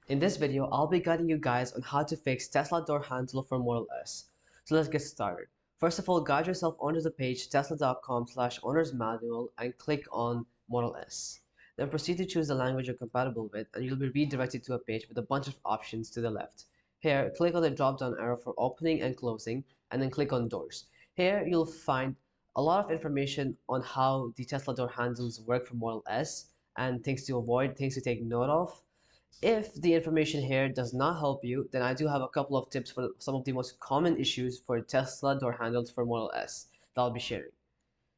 In this video, I'll be guiding you guys on how to fix Tesla door handle for Model S. So let's get started. First of all, guide yourself onto the page tesla.com/owner's manual and click on Model S. Then proceed to choose the language you're compatible with and you'll be redirected to a page with a bunch of options to the left. Here, click on the drop-down arrow for opening and closing and then click on doors. Here, you'll find a lot of information on how the Tesla door handles work for Model S and things to avoid, things to take note of. If the information here does not help you, then I do have a couple of tips for some of the most common issues for Tesla door handles for Model S that I'll be sharing.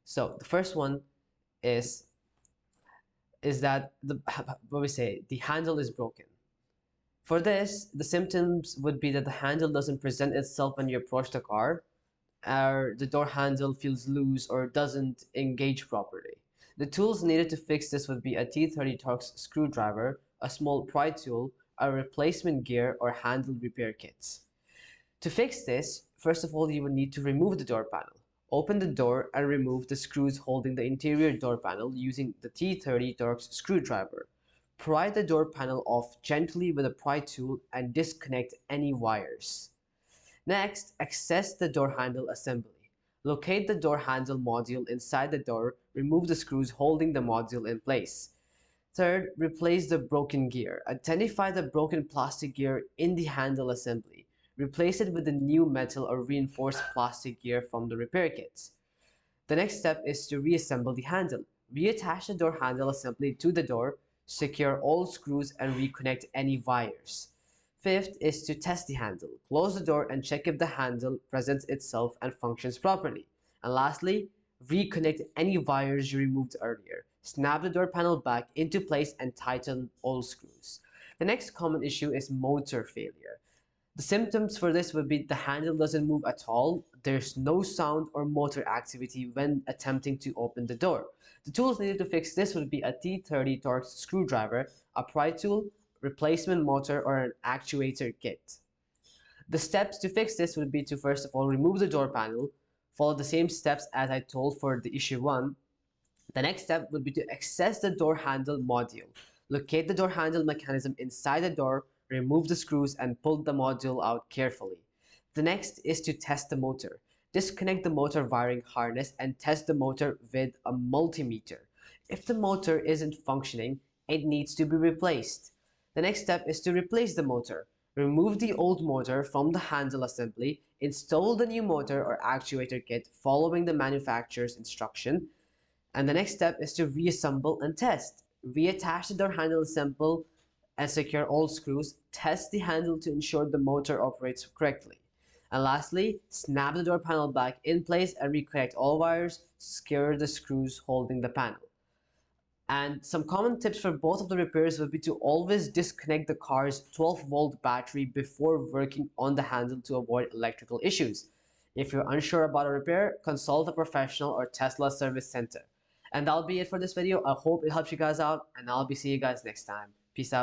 So the first one is that the handle is broken. For this, the symptoms would be that the handle doesn't present itself when you approach the car, or the door handle feels loose or doesn't engage properly. The tools needed to fix this would be a T30 Torx screwdriver, a small pry tool, a replacement gear, or handle repair kits. To fix this, first of all, you would need to remove the door panel. Open the door and remove the screws holding the interior door panel using the T30 Torx screwdriver. Pry the door panel off gently with a pry tool and disconnect any wires. Next, access the door handle assembly. Locate the door handle module inside the door, remove the screws holding the module in place. Third, replace the broken gear. Identify the broken plastic gear in the handle assembly. Replace it with the new metal or reinforced plastic gear from the repair kits. The next step is to reassemble the handle. Reattach the door handle assembly to the door, secure all screws, and reconnect any wires. Fifth is to test the handle. Close the door and check if the handle presents itself and functions properly. And lastly, reconnect any wires you removed earlier. Snap the door panel back into place and tighten all screws. The next common issue is motor failure. The symptoms for this would be the handle doesn't move at all, there's no sound or motor activity when attempting to open the door. The tools needed to fix this would be a T30 Torx screwdriver, a pry tool, replacement motor, or an actuator kit. The steps to fix this would be to first of all remove the door panel, follow the same steps as I told for the issue 1. The next step would be to access the door handle module. Locate the door handle mechanism inside the door, remove the screws, and pull the module out carefully. The next is to test the motor. Disconnect the motor wiring harness and test the motor with a multimeter. If the motor isn't functioning, it needs to be replaced. The next step is to replace the motor. Remove the old motor from the handle assembly, install the new motor or actuator kit following the manufacturer's instruction, and the next step is to reassemble and test. Reattach the door handle assemble and secure all screws. Test the handle to ensure the motor operates correctly. And lastly, snap the door panel back in place and reconnect all wires. Secure the screws holding the panel. And some common tips for both of the repairs would be to always disconnect the car's 12-volt battery before working on the handle to avoid electrical issues. If you're unsure about a repair, consult a professional or Tesla service center. And that'll be it for this video. I hope it helps you guys out, and I'll be seeing you guys next time. Peace out.